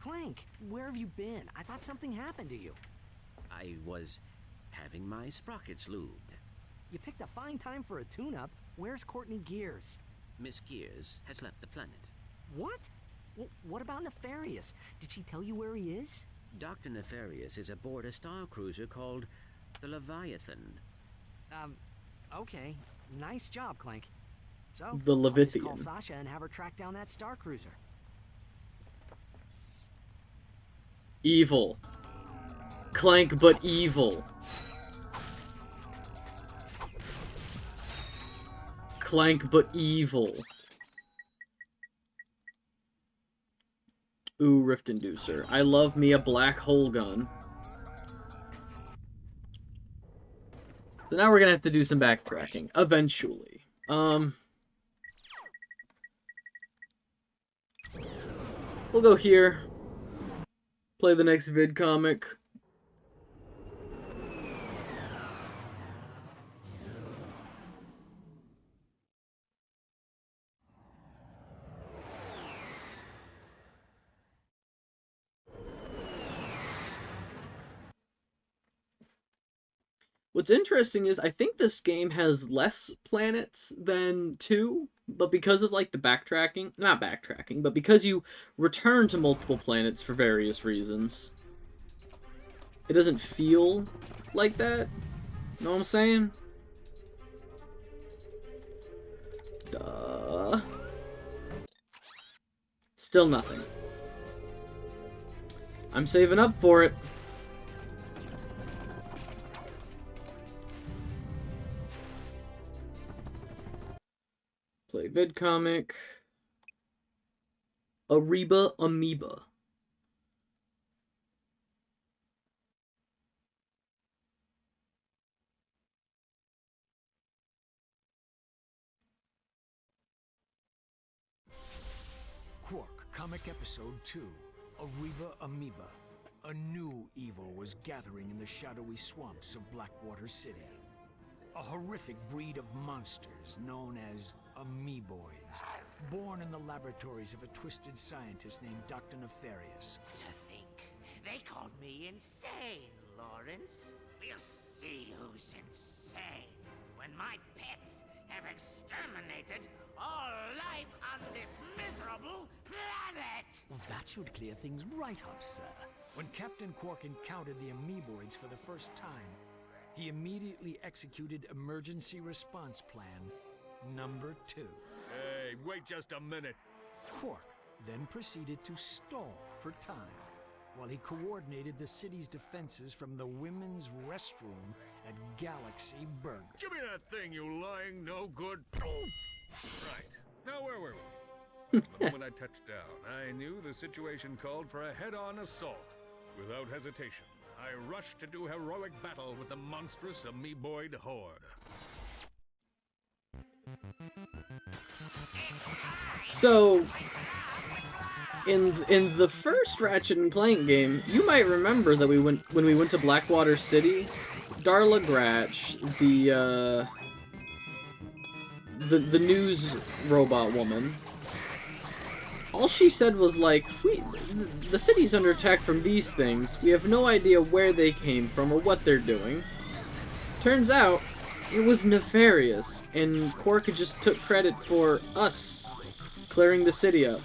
Clank, where have you been? I thought something happened to you. I was having my sprockets lubed. You picked a fine time for a tune-up. Where's Courtney Gears? Miss Gears has left the planet. What? What about Nefarious? Did she tell you where he is? Dr. Nefarious is aboard a star cruiser called the Leviathan. Okay. Nice job, Clank. So, The I'll just Levithian. call Sasha and have her track down that star cruiser. Evil. Clank, but evil. Clank, but evil. Ooh, Rift Inducer. I love me a black hole gun. So now we're gonna have to do some backtracking. Eventually. We'll go here. Play the next vid comic. What's interesting is I think this game has less planets than 2, but because of like the backtracking, not backtracking, but because you return to multiple planets for various reasons, it doesn't feel like that. Know what I'm saying? Duh. Still nothing. I'm saving up for it. Play vid comic. Ariba Amoeba. Qwark, comic episode 2. Ariba Amoeba. A new evil was gathering in the shadowy swamps of Blackwater City. A horrific breed of monsters known as Amoeboids, born in the laboratories of a twisted scientist named Dr. Nefarious. To think, they called me insane, Lawrence. We'll see who's insane when my pets have exterminated all life on this miserable planet. Well, that should clear things right up, sir. When Captain Qwark encountered the Amoeboids for the first time, he immediately executed Emergency Response Plan number 2. Hey, wait just a minute. Qwark then proceeded to stall for time while he coordinated the city's defenses from the women's restroom at Galaxy Burger. Give me that thing, you lying no good. Right. Now where were we? The moment I touched down, I knew the situation called for a head-on assault. Without hesitation, I rushed to do heroic battle with the monstrous amoeboid horde. So, in the first Ratchet and Clank game, you might remember that when we went to Blackwater City, Darla Gratch, the news robot woman, all she said was like, the city's under attack from these things. We have no idea where they came from or what they're doing. Turns out, it was Nefarious, and Qwark just took credit for us clearing the city up.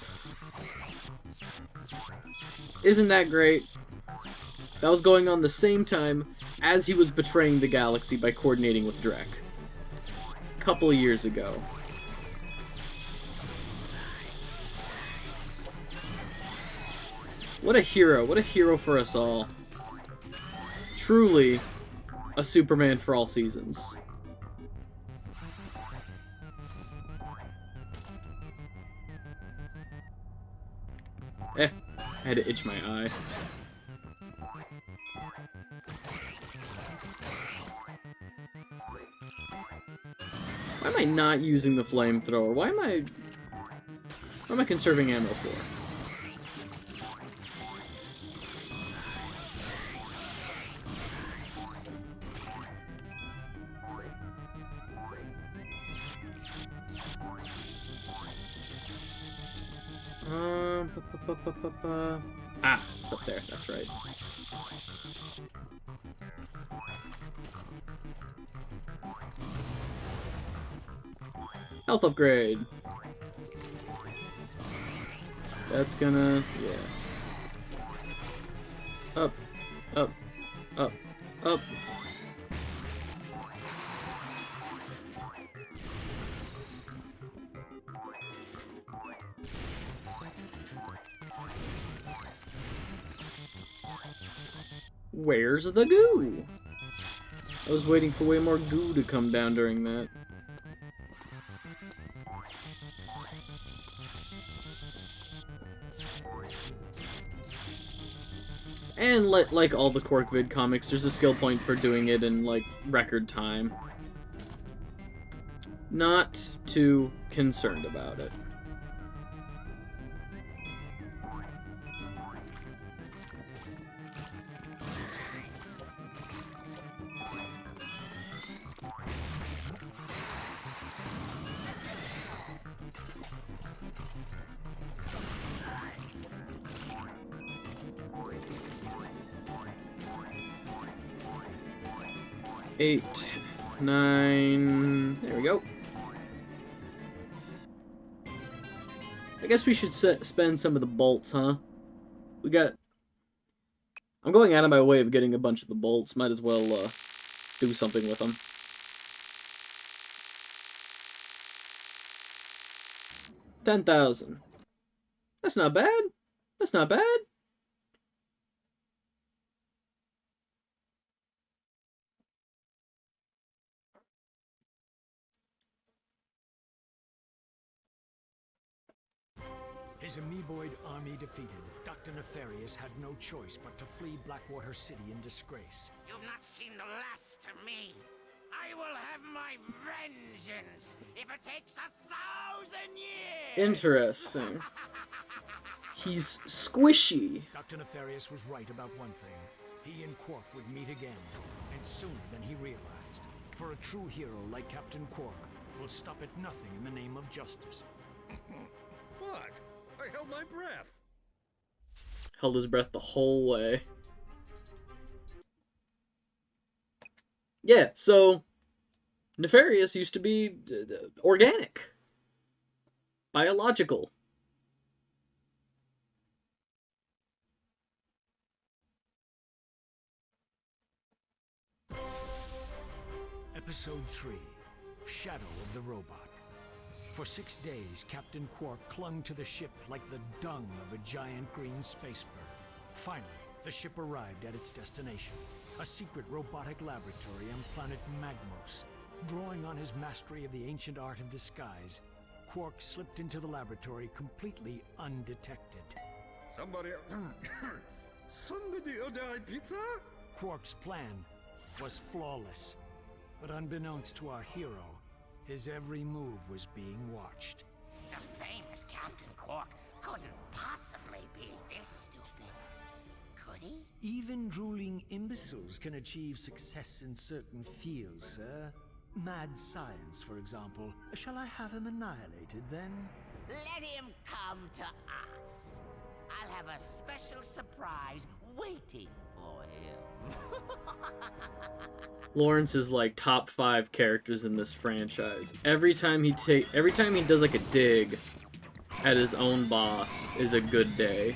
Isn't that great? That was going on the same time as he was betraying the galaxy by coordinating with Drek. A couple of years ago. What a hero for us all. Truly a Superman for all seasons. I had to itch my eye. Why am I not using the flamethrower? Why am I conserving ammo for? Ah, it's up there. That's right. Health upgrade. That's gonna... yeah. Up. Up. Up. Up. Where's the goo? I was waiting for way more goo to come down during that. And like all the Qwark vid comics, there's a skill point for doing it in like record time. Not too concerned about it. Eight, 9, there we go. I guess we should spend some of the bolts, huh? We got... I'm going out of my way of getting a bunch of the bolts. Might as well do something with them. $10,000. That's not bad. That's not bad. His amoeboid army defeated, Dr. Nefarious had no choice but to flee Blackwater City in disgrace. You've not seen the last of me. I will have my vengeance if it takes 1,000 years. Interesting. He's squishy. Dr. Nefarious was right about one thing. He and Qwark would meet again, and sooner than he realized. For a true hero like Captain Qwark will stop at nothing in the name of justice. What? I held my breath. Held his breath the whole way. Yeah, so Nefarious used to be organic. Biological. Episode 3, Shadow of the Robot. For 6 days, Captain Qwark clung to the ship like the dung of a giant green space bird. Finally, the ship arrived at its destination, a secret robotic laboratory on planet Magmos. Drawing on his mastery of the ancient art of disguise, Qwark slipped into the laboratory completely undetected. Somebody order a pizza? Qwark's plan was flawless, but unbeknownst to our hero, his every move was being watched. The famous Captain Qwark couldn't possibly be this stupid, could he? Even drooling imbeciles can achieve success in certain fields, sir. Mad science, for example. Shall I have him annihilated, then? Let him come to us. I'll have a special surprise waiting for him. Lawrence is like top 5 characters in this franchise. Every time he does like a dig at his own boss is a good day.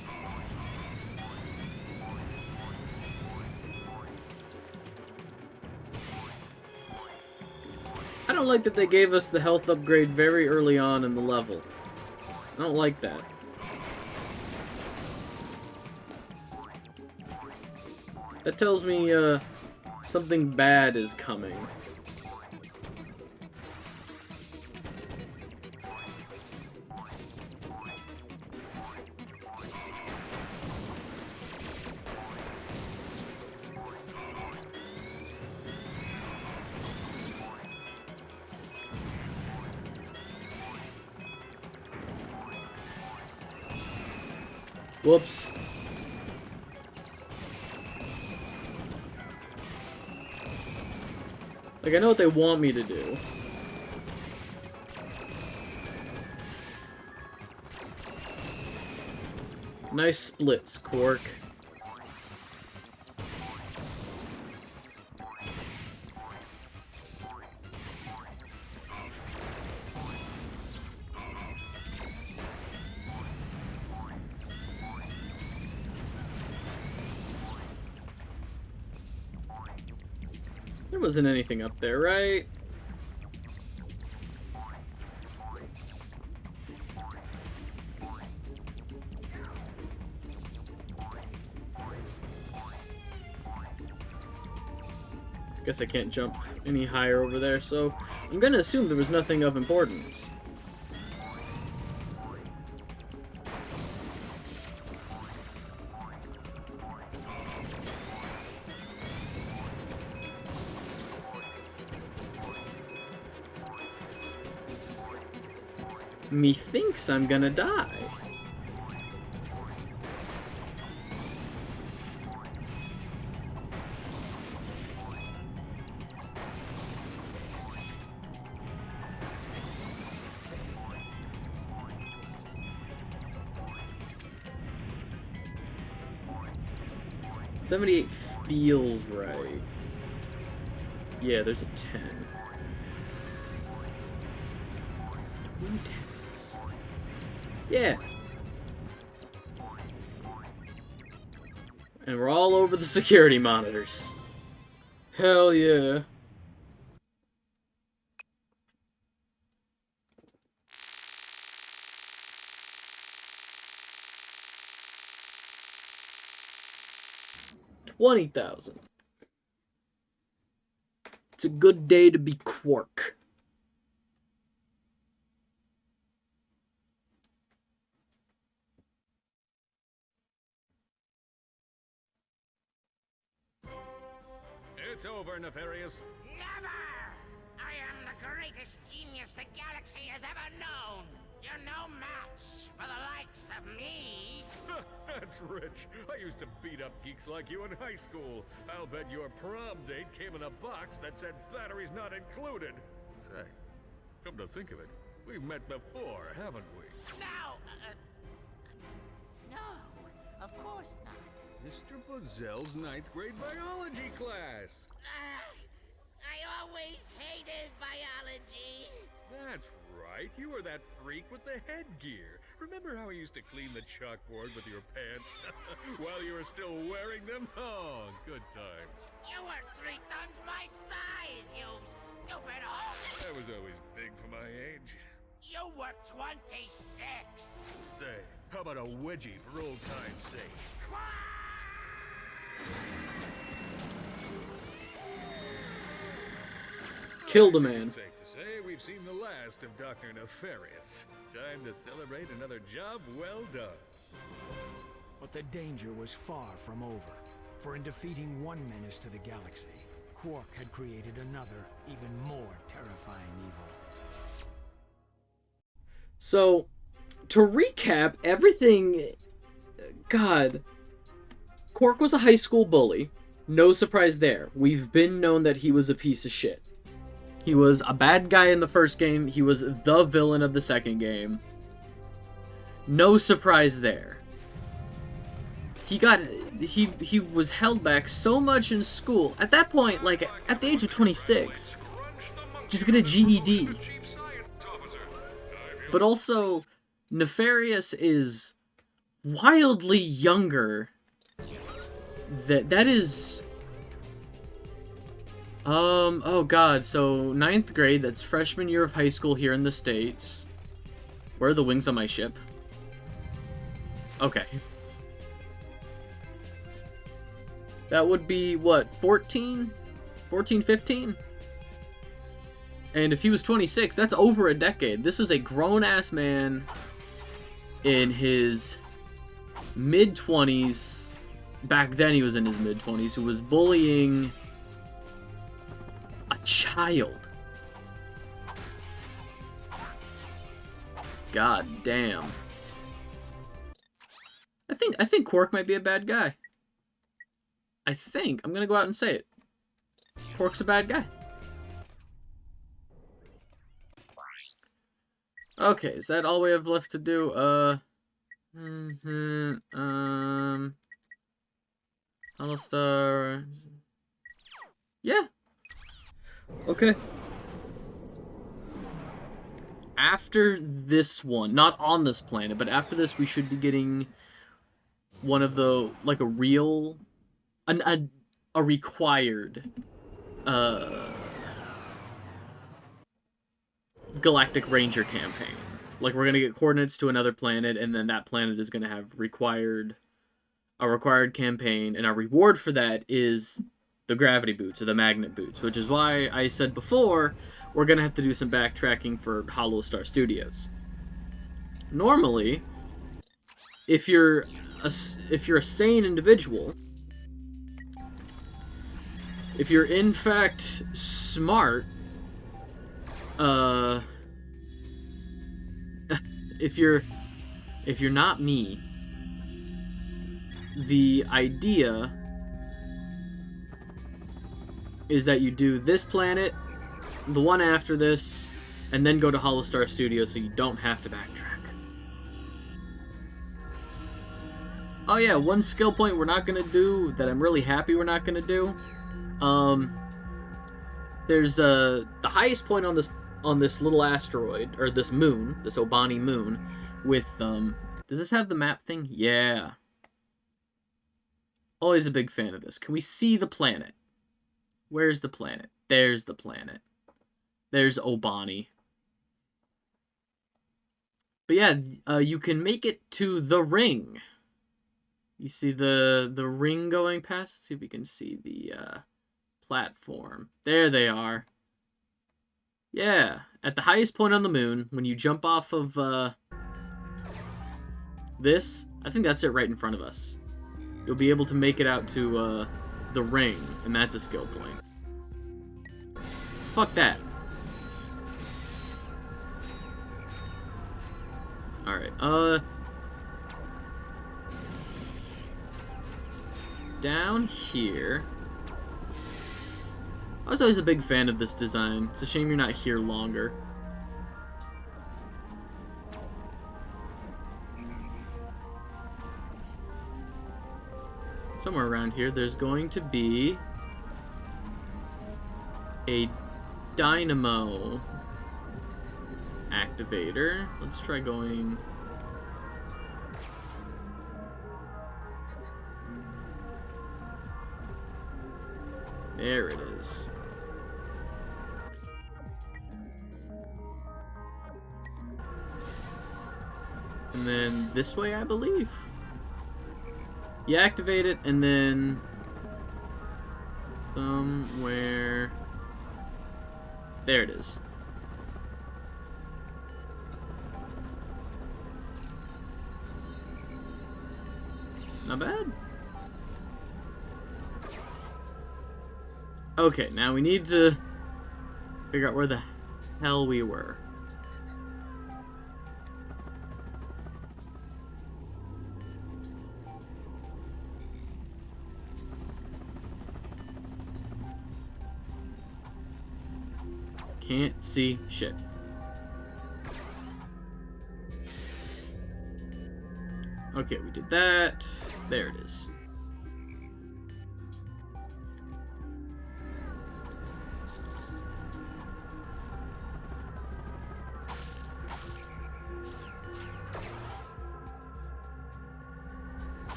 I don't like that they gave us the health upgrade very early on in the level. I don't like that. That tells me, something bad is coming. Whoops. Like, I know what they want me to do. Nice splits, Qwark. There wasn't anything up there, right? Guess I can't jump any higher over there, so I'm gonna assume there was nothing of importance. Methinks I'm gonna die. $78 feels right. Yeah, there's a 10. Who tens? Yeah. And we're all over the security monitors. Hell yeah. $20,000. It's a good day to be Qwark. It's over, Nefarious. Never! I am the greatest genius the galaxy has ever known. You're no match for the likes of me. That's rich. I used to beat up geeks like you in high school. I'll bet your prom date came in a box that said batteries not included. Say, come to think of it, we've met before, haven't we? No, of course not. Mr. Buzel's 9th grade biology class. I always hated biology. That's right. You were that freak with the headgear. Remember how I used to clean the chalkboard with your pants while you were still wearing them? Oh, good times. You were 3 times my size, you stupid hoe. I was always big for my age. You were 26. Say, how about a wedgie for old time's sake? Killed a man. Safe to say, we've seen the last of Dr. Nefarious. Time to celebrate another job well done. But the danger was far from over. For in defeating one menace to the galaxy, Qwark had created another, even more terrifying evil. So, to recap, everything... God. Qwark was a high school bully. No surprise there. We've been known that he was a piece of shit. He was a bad guy in the first game. He was the villain of the second game. No surprise there. He was held back so much in school. At that point, like, at the age of 26, just get a GED. But also, Nefarious is wildly younger. That is... oh god, so 9th grade, that's freshman year of high school here in the States. Where are the wings on my ship? Okay. That would be, what, 14? 14, 15? And if he was 26, that's over a decade. This is a grown-ass man in his mid-20s. Back then he was in his mid-20s, who was bullying a child. God damn. I think Qwark might be a bad guy. I think. I'm gonna go out and say it. Qwark's a bad guy. Okay, is that all we have left to do? Holostar. Yeah. Okay. After this one, not on this planet, but after this, we should be getting one of the, like, a real, a required, Galactic Ranger campaign. Like, we're gonna get coordinates to another planet, and then that planet is gonna have a required campaign, and our reward for that is the gravity boots or the magnet boots, which is why I said before we're gonna have to do some backtracking for Holostar Studios. Normally, if you're a sane individual, if you're in fact smart, if you're not me, the idea is that you do this planet, the one after this, and then go to Holostar Studios so you don't have to backtrack. Oh yeah, one skill point we're not gonna do that I'm really happy we're not gonna do. There's the highest point on this little asteroid, or this moon, this Obani moon, with does this have the map thing? Yeah. Always a big fan of this. Can we see the planet? Where's the planet? There's the planet. There's Obani. But yeah, you can make it to the ring. You see the ring going past? Let's see if we can see the platform. There they are. Yeah, at the highest point on the moon, when you jump off of this, I think that's it right in front of us. You'll be able to make it out to the ring, and that's a skill point. Fuck that. Alright, down here. I was always a big fan of this design. It's a shame you're not here longer. Somewhere around here, there's going to be a dynamo activator. Let's try going... There it is. And then this way, I believe. You activate it, and then somewhere... There it is. Not bad. Okay, now we need to figure out where the hell we were. Can't see shit. Okay, we did that. There it is.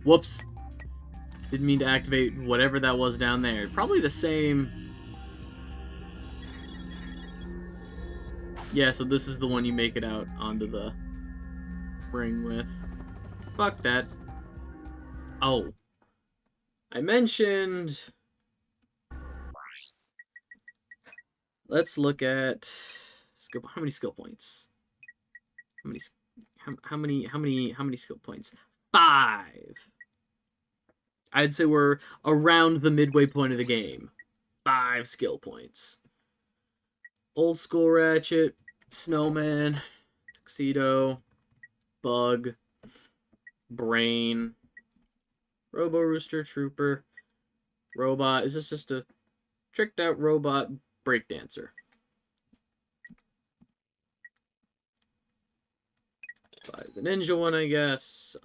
Whoops. Didn't mean to activate whatever that was down there. Probably the same... Yeah, so this is the one you make it out onto the ring with. Fuck that. Oh. I mentioned... Let's look at... How many skill points? How many skill points? 5. I'd say we're around the midway point of the game. 5 skill points. Old school Ratchet, Snowman, Tuxedo, Bug, Brain, Robo Rooster, Trooper, Robot. Is this just a tricked out robot breakdancer? Buy the ninja one, I guess.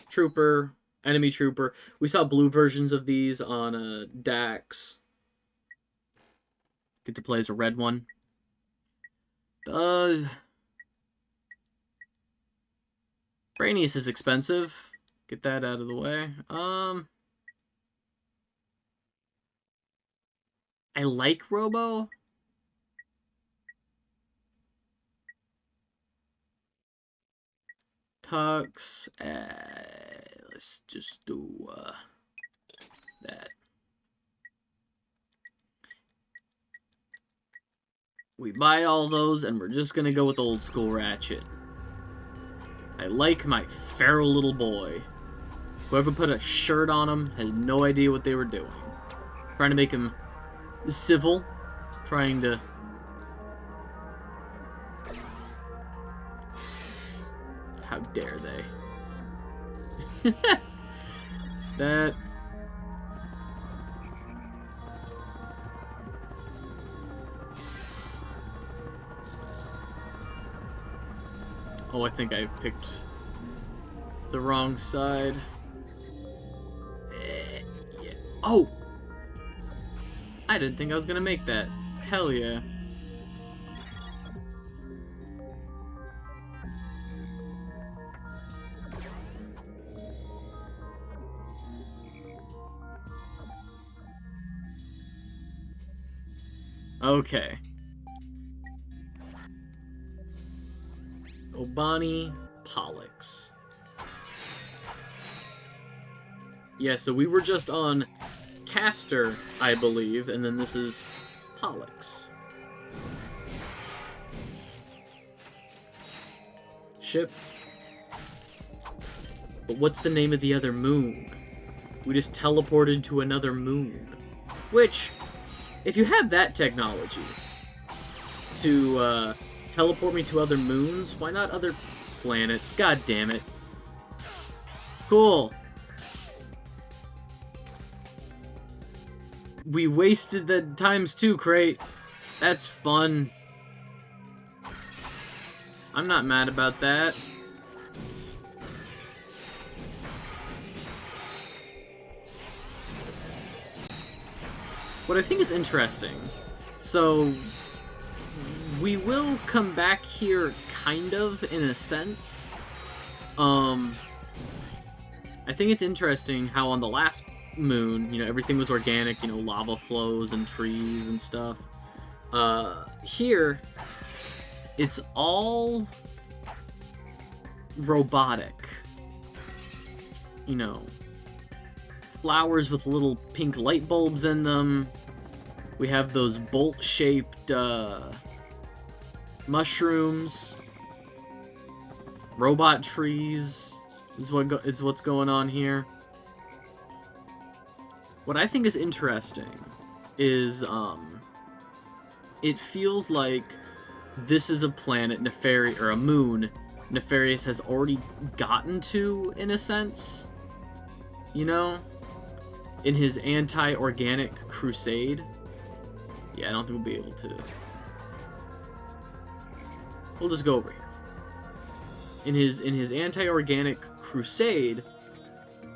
Trooper, enemy trooper. We saw blue versions of these on Dax. Get to play as a red one. Brainius is expensive. Get that out of the way. I like Robo. Tux. Let's just do that. We buy all those, and we're just gonna go with old school Ratchet. I like my feral little boy. Whoever put a shirt on him has no idea what they were doing. Trying to make him civil. Trying to... How dare they? That... Oh, I think I picked the wrong side. Yeah. Oh! I didn't think I was gonna make that. Hell yeah. Okay. Obani Pollux. Yeah, so we were just on Caster, I believe, and then this is Pollux. Ship. But what's the name of the other moon? We just teleported to another moon. Which, if you have that technology to, teleport me to other moons? Why not other planets? God damn it. Cool. We wasted the ×2 crate. That's fun. I'm not mad about that. What I think is interesting, so we will come back here, kind of, in a sense. I think it's interesting how on the last moon, you know, everything was organic, you know, lava flows and trees and stuff. Here, it's all robotic. You know, flowers with little pink light bulbs in them. We have those bolt-shaped, mushrooms. Robot trees is what's going on here. What I think is interesting is, it feels like this is a planet or a moon Nefarious has already gotten to, in a sense. You know? In his anti-organic crusade. Yeah, I don't think we'll be able to. We'll just go over here. In his anti-organic crusade,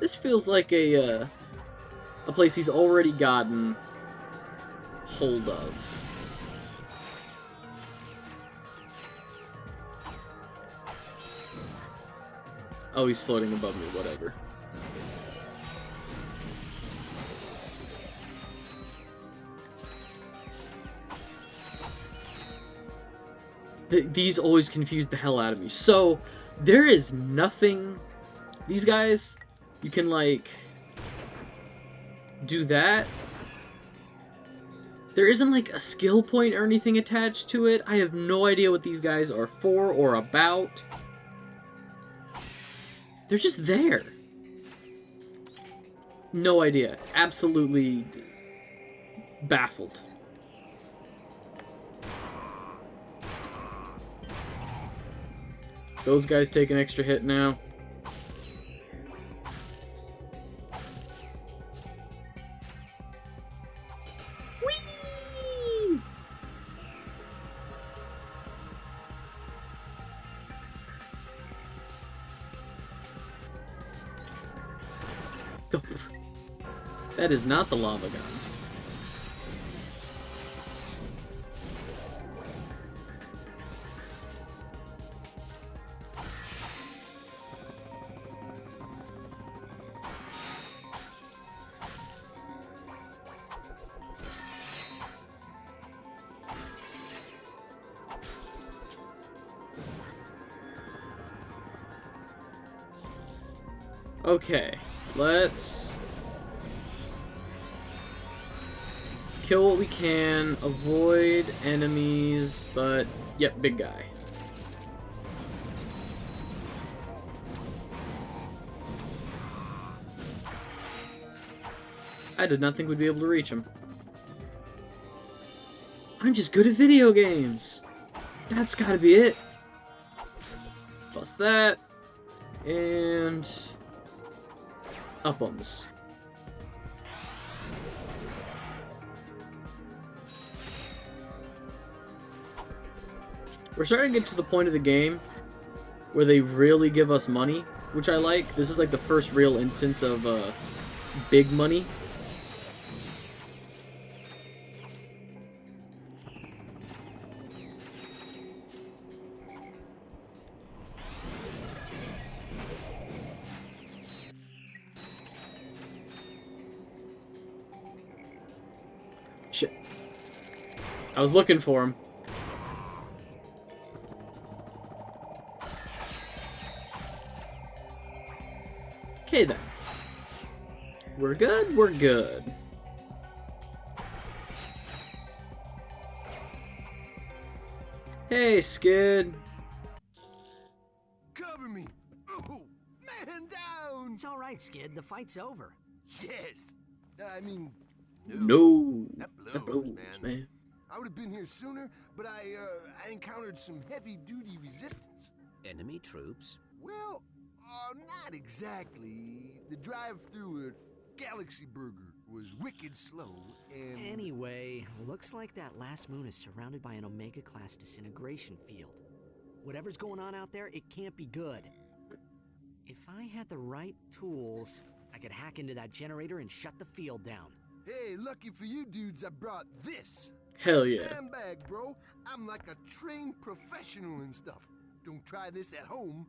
this feels like a place he's already gotten hold of. Oh, he's floating above me, whatever. These always confuse the hell out of me. So, there is nothing... These guys, you can, like, do that. There isn't, like, a skill point or anything attached to it. I have no idea what these guys are for or about. They're just there. No idea. Absolutely baffled. Those guys take an extra hit now. Whee! That is not the lava gun. Okay, let's kill what we can, avoid enemies, but, yep, big guy. I did not think we'd be able to reach him. I'm just good at video games. That's gotta be it. Plus that, and up'ems. We're starting to get to the point of the game where they really give us money, which I like. This is like the first real instance of big money. Shit. I was looking for him. Okay then. We're good, we're good. Hey, Skid. Cover me! Oh, man down! It's all right, Skid. The fight's over. Yes! I mean, No. That blows, man. man. I would have been here sooner, but I encountered some heavy-duty resistance. Enemy troops? Well, not exactly. The drive through a Galaxy Burger was wicked slow, and... Anyway, looks like that last moon is surrounded by an Omega-class disintegration field. Whatever's going on out there, it can't be good. If I had the right tools, I could hack into that generator and shut the field down. Hey, lucky for you dudes, I brought this. Hell yeah. Stand back, bro. I'm like a trained professional and stuff. Don't try this at home.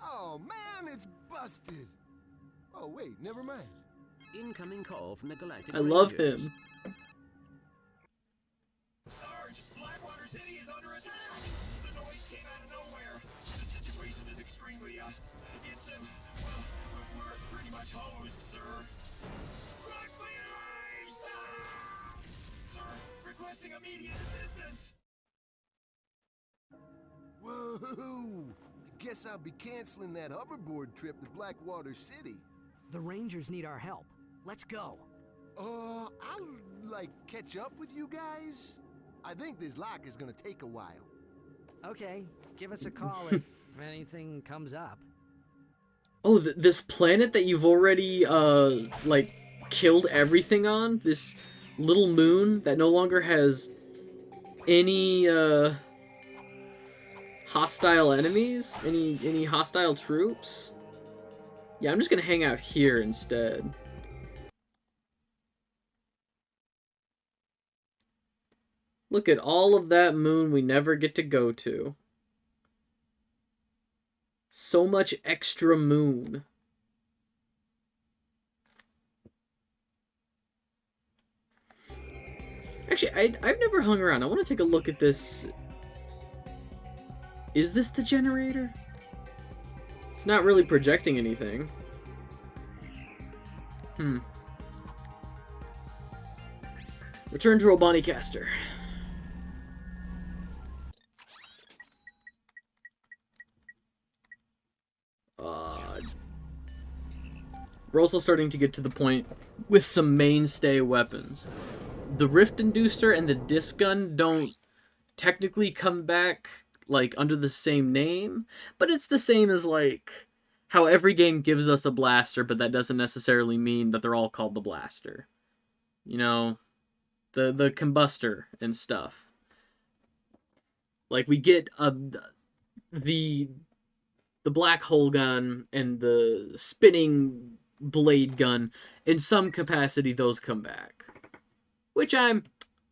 Oh, man, it's busted. Oh, wait, never mind. Incoming call from the Galactic I love Rangers. him. Sarge, Blackwater City is under attack! The noise came out of nowhere. The situation is extremely, it's, well, we're pretty much hosed, sir. Run for your lives! Ah! Sir, requesting immediate assistance! Whoa! I guess I'll be canceling that hoverboard trip to Blackwater City. The Rangers need our help. Let's go. I'll, like, catch up with you guys? I think this lock is gonna take a while. Okay, give us a call if anything comes up. Oh, this planet that you've already, like, killed everything on? This little moon that no longer has any, hostile enemies? Any hostile troops? Yeah, I'm just gonna hang out here instead. Look at all of that moon we never get to go to. So much extra moon. Actually, I've never hung around. I want to take a look at this. Is this the generator? It's not really projecting anything. Return to Robani Caster. We're also starting to get to the point with some mainstay weapons. The Rift Inducer and the Disc Gun don't technically come back, like, under the same name, but it's the same as, like, how every game gives us a blaster, but that doesn't necessarily mean that they're all called the blaster. You know, the combustor and stuff. Like, we get the black hole gun and the spinning blade gun. In some capacity, those come back. Which I'm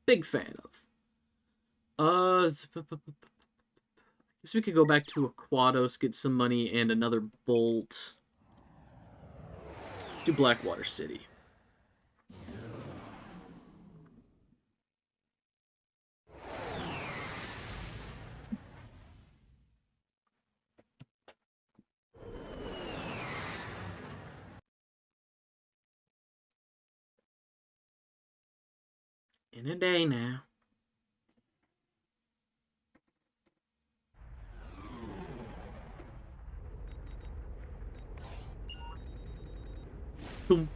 big fan of. I guess we could go back to Aquados, get some money, and another bolt. Let's do Blackwater City. In a day now. Boom.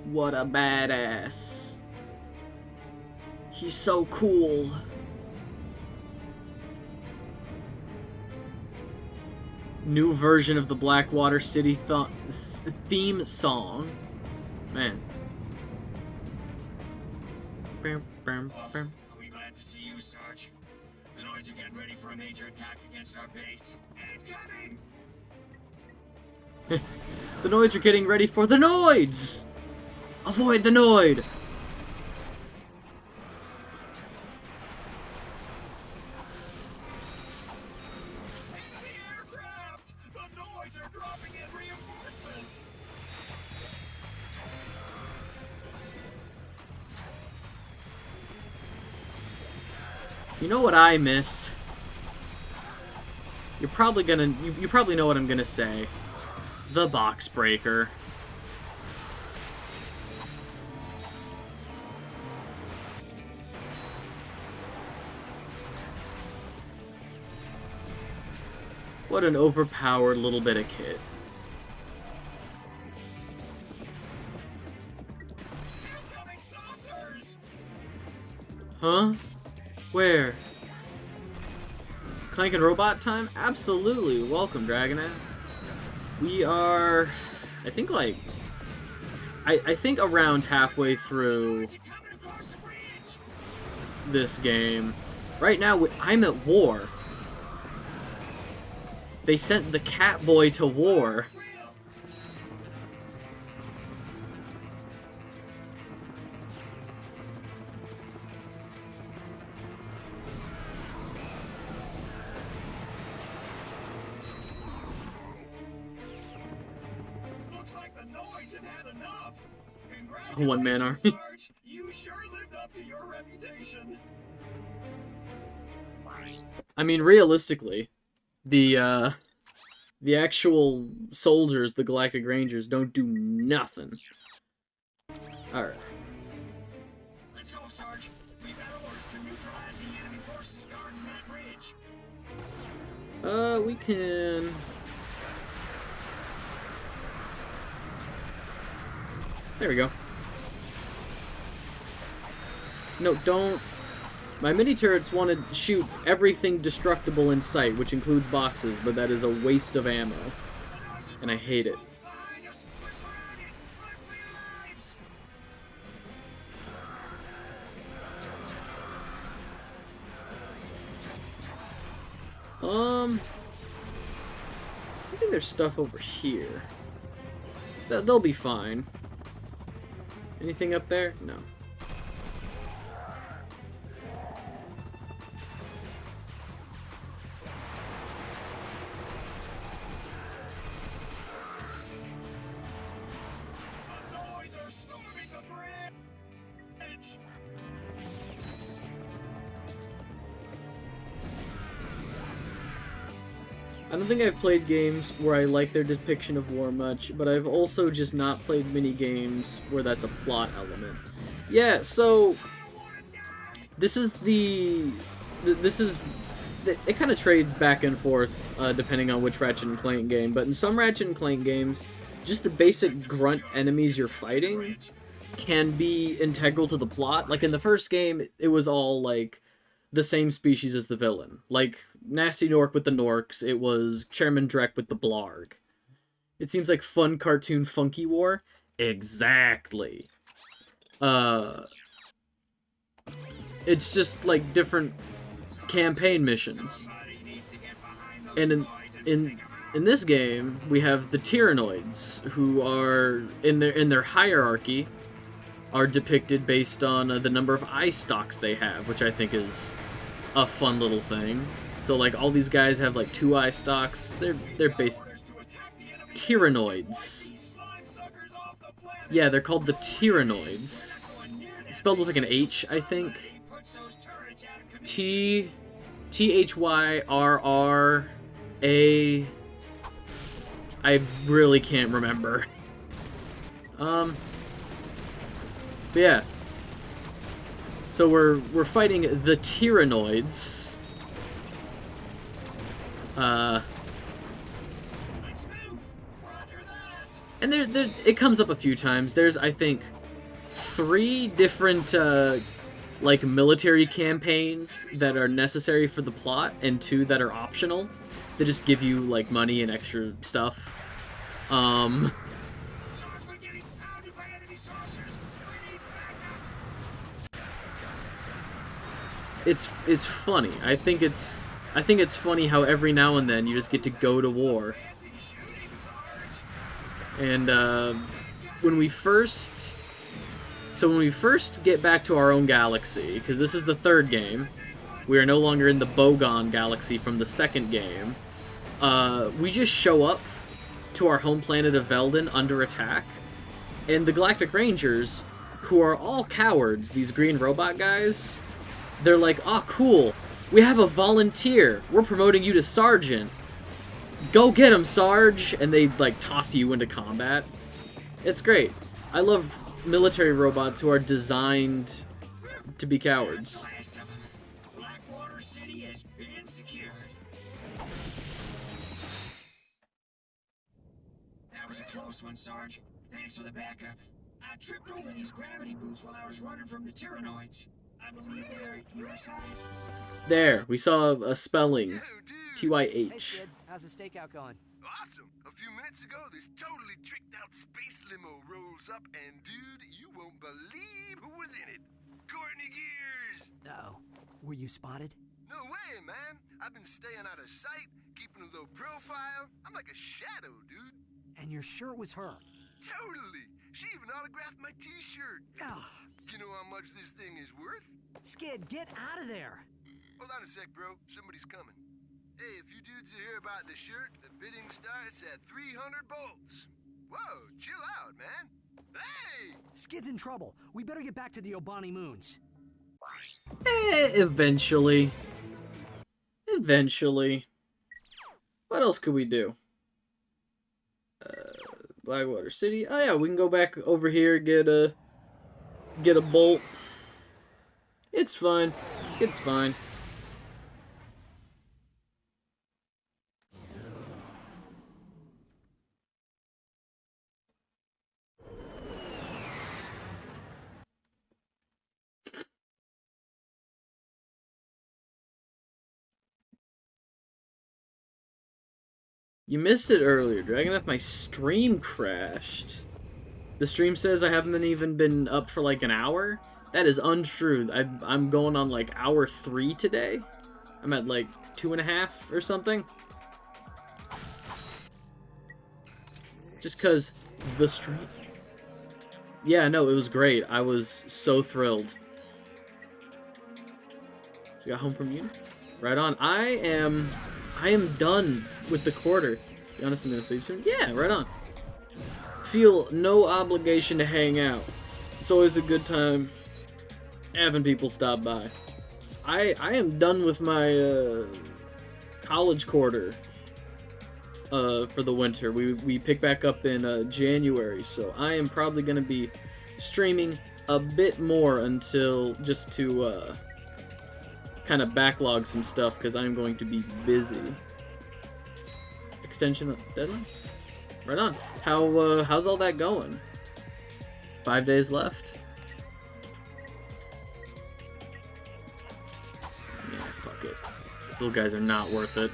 What a badass. He's so cool. New version of the Blackwater City theme song. Man. Are we glad to see you, Sarge? The Noids are getting ready for a major attack against our base. Incoming! The Noids are getting ready for the Noids! Avoid the Noid! Enemy aircraft! The Noids are dropping in reinforcements! You know what I miss? You're probably gonna... You probably know what I'm gonna say. The box breaker. What an overpowered little bit of kit. Incoming saucers! Huh? Where? Clank and robot time? Absolutely. Welcome, Dragonette. We are... I think, like... I think around halfway through this game. Right now, I'm at war. They sent the Catboy to war. Looks like the Noids have had enough. A one-man army. Sarge. You sure lived up to your reputation. I mean, realistically, the actual soldiers, the Galactic Rangers, don't do nothing. Alright. Let's go, Sarge. We've got orders to neutralize the enemy forces guarding that ridge. We can... There we go. No, don't... My mini-turrets want to shoot everything destructible in sight, which includes boxes, but that is a waste of ammo. And I hate it. I think there's stuff over here. They'll be fine. Anything up there? No. The Noids are storming the bridge. I don't think I've played games where I like their depiction of war much, but I've also just not played many games where that's a plot element. Yeah, so this is it kind of trades back and forth depending on which Ratchet and Clank game, but in some Ratchet and Clank games, just the basic grunt enemies you're fighting can be integral to the plot. Like in the first game, it was all like the same species as the villain. Like Nasty Nork with the Norks, it was Chairman Drek with the Blarg. It seems like fun cartoon funky war. Exactly. It's just like different campaign missions. And in this game, we have the Tyrannoids, who are in their hierarchy, are depicted based on the number of eye stalks they have, which I think is a fun little thing. So like all these guys have like 2 eye stalks. They're based Tyrannoids. Yeah, they're called the Tyrannoids. Spelled with like an H, I think. ThyRRA. I really can't remember. But yeah. So we're fighting the Tyrannoids. And there it comes up a few times. There's, I think, 3 different like military campaigns that are necessary for the plot, and 2 that are optional. They just give you like money and extra stuff. It's funny. I think it's funny how every now and then you just get to go to war. And when we first get back to our own galaxy, because this is the 3rd game, we are no longer in the Bogon galaxy from the 2nd game. We just show up to our home planet of Veldin under attack, and the Galactic Rangers, who are all cowards, these green robot guys, they're like, "Oh, cool, we have a volunteer. We're promoting you to sergeant. Go get him, Sarge!" And they like toss you into combat. It's great. I love military robots who are designed to be cowards. Blackwater City has been secured. That was a close one, Sarge. Thanks for the backup. I tripped over these gravity boots while I was running from the Tyrannoids. I believe they're your size. There, we saw a spelling. Yo, dude. TYH. Hey, kid, how's the stakeout going? Awesome. A few minutes ago, this totally tricked out space limo rolls up, and dude, you won't believe who was in it. Courtney Gears. Uh-oh. Were you spotted? No way, man. I've been staying out of sight, keeping a low profile. I'm like a shadow, dude. And you're sure it was her? Totally. She even autographed my t-shirt. Ugh. You know how much this thing is worth? Skid, get out of there. Hold on a sec, bro. Somebody's coming. Hey, if you dudes are here about the shirt, the bidding starts at 300 bolts. Whoa, chill out, man. Hey! Skid's in trouble. We better get back to the Obani Moons. Eventually. Eventually. What else could we do? Blackwater City. Oh yeah, we can go back over here, get a bolt. It's fine. Skid's fine. You missed it earlier, Dragoneth. My stream crashed. The stream says I haven't even been up for like an hour. That is untrue. I'm going on like hour 3 today. I'm at like 2.5 or something. Just cause the stream. Yeah, no, it was great. I was so thrilled. So you got home from uni? Right on. I am done with the quarter. To be honest, I'm gonna sleep soon. Yeah, right on. Feel no obligation to hang out. It's always a good time having people stop by. I am done with my college quarter for the winter. We pick back up in January, so I am probably gonna be streaming a bit more until just to kind of backlog some stuff because I'm going to be busy. Extension of deadline? Right on. How's all that going? 5 days left? Yeah, fuck it. These little guys are not worth it.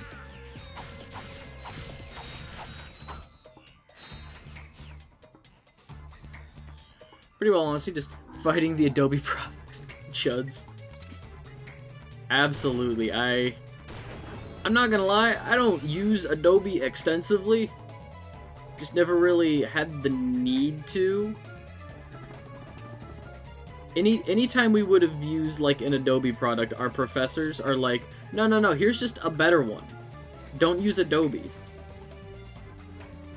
Pretty well, honestly, just fighting the Adobe products, chuds. Absolutely, I'm not gonna lie, I don't use Adobe extensively. Just never really had the need to. Anytime we would have used like an Adobe product, our professors are like, no, here's just a better one. Don't use Adobe.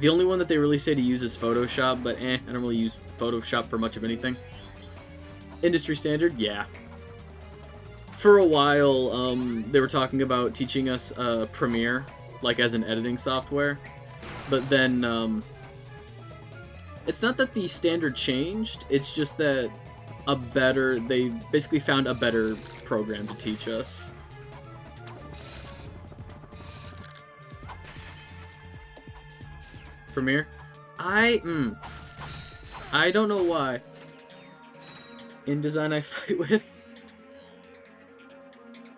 The only one that they really say to use is Photoshop, but I don't really use Photoshop for much of anything. Industry standard, yeah. For a while, they were talking about teaching us Premiere, like as an editing software. But then, it's not that the standard changed, it's just that they basically found a better program to teach us. Premiere? I don't know why. InDesign I fight with.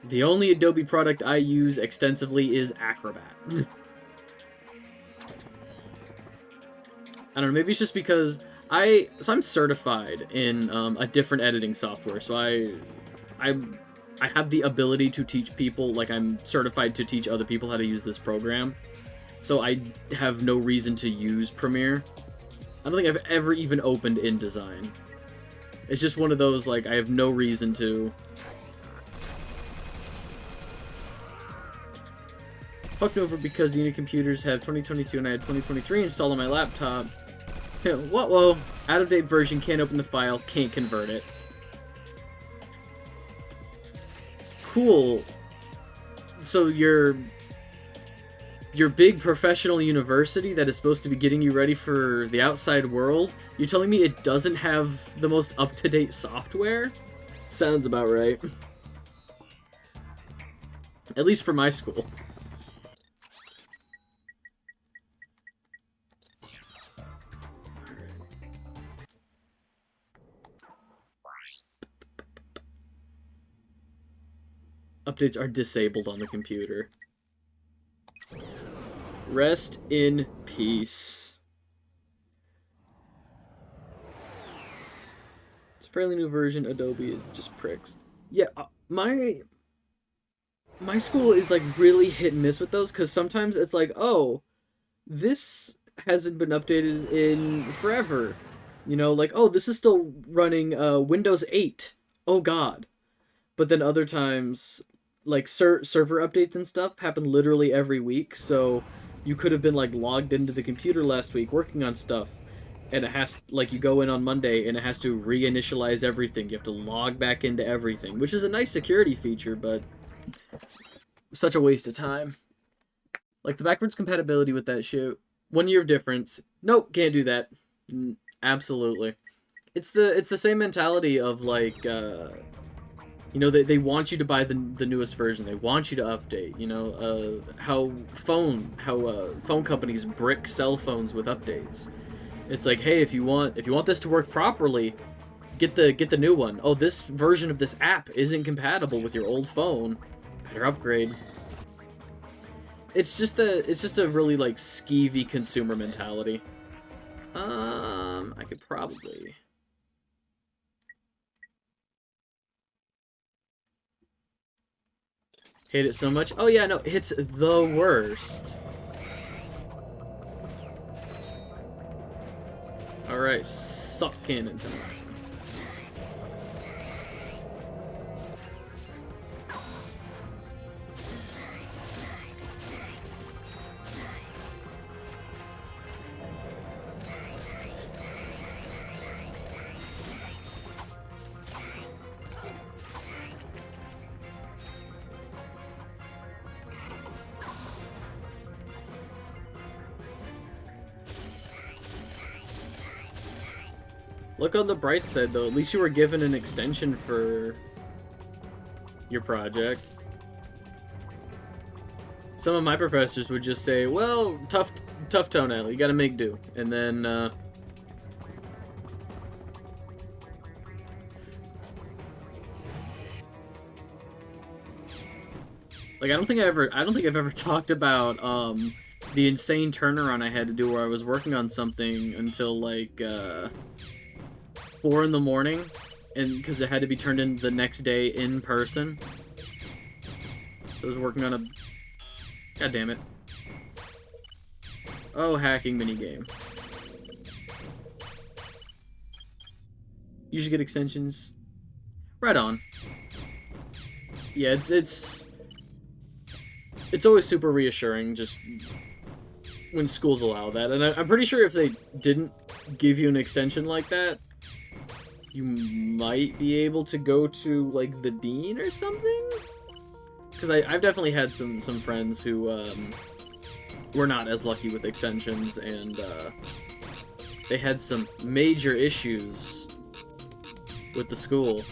The only Adobe product I use extensively is Acrobat. I don't know, maybe it's just because I'm certified in a different editing software, so I have the ability to teach people, like I'm certified to teach other people how to use this program. So I have no reason to use Premiere. I don't think I've ever even opened InDesign. It's just one of those, like, I have no reason to. Fucked over because the unit computers have 2022 and I had 2023 installed on my laptop. What? Whoa. Out-of-date version, can't open the file, can't convert it. Cool. So your big professional university that is supposed to be getting you ready for the outside world, you're telling me it doesn't have the most up-to-date software? Sounds about right. At least for my school. Updates are disabled on the computer. Rest in peace. It's a fairly new version. Adobe is just pricks. Yeah, my school is like really hit and miss with those, because sometimes it's like, oh, this hasn't been updated in forever. You know, like, oh, this is still running Windows 8. Oh god. But then other times, like, server updates and stuff happen literally every week, so you could have been, like, logged into the computer last week working on stuff, and it has, like, you go in on Monday, and it has to reinitialize everything. You have to log back into everything, which is a nice security feature, but such a waste of time. Like, the backwards compatibility with that shit, 1 year of difference. Nope, can't do that. Absolutely. It's the same mentality of, like, you know, they want you to buy the newest version. They want you to update. You know, how phone companies brick cell phones with updates. It's like, hey, if you want this to work properly, get the new one. Oh, this version of this app isn't compatible with your old phone. Better upgrade. It's just a really, like, skeevy consumer mentality. I could probably. Hate it so much. Oh yeah, no, it's the worst. Alright, suck cannon time. Look on the bright side, though. At least you were given an extension for your project. Some of my professors would just say, well, tough toenail, you gotta make do. And then, like, I don't think I've ever talked about, the insane turnaround I had to do where I was working on something until, like, 4 in the morning, and because it had to be turned in the next day in person. So I was working on God damn it. Oh, hacking minigame. You should get extensions. Right on. Yeah, it's always super reassuring just when schools allow that. And I'm pretty sure if they didn't give you an extension like that, you might be able to go to, like, the dean or something? Because I've definitely had some friends who were not as lucky with extensions, and they had some major issues with the school.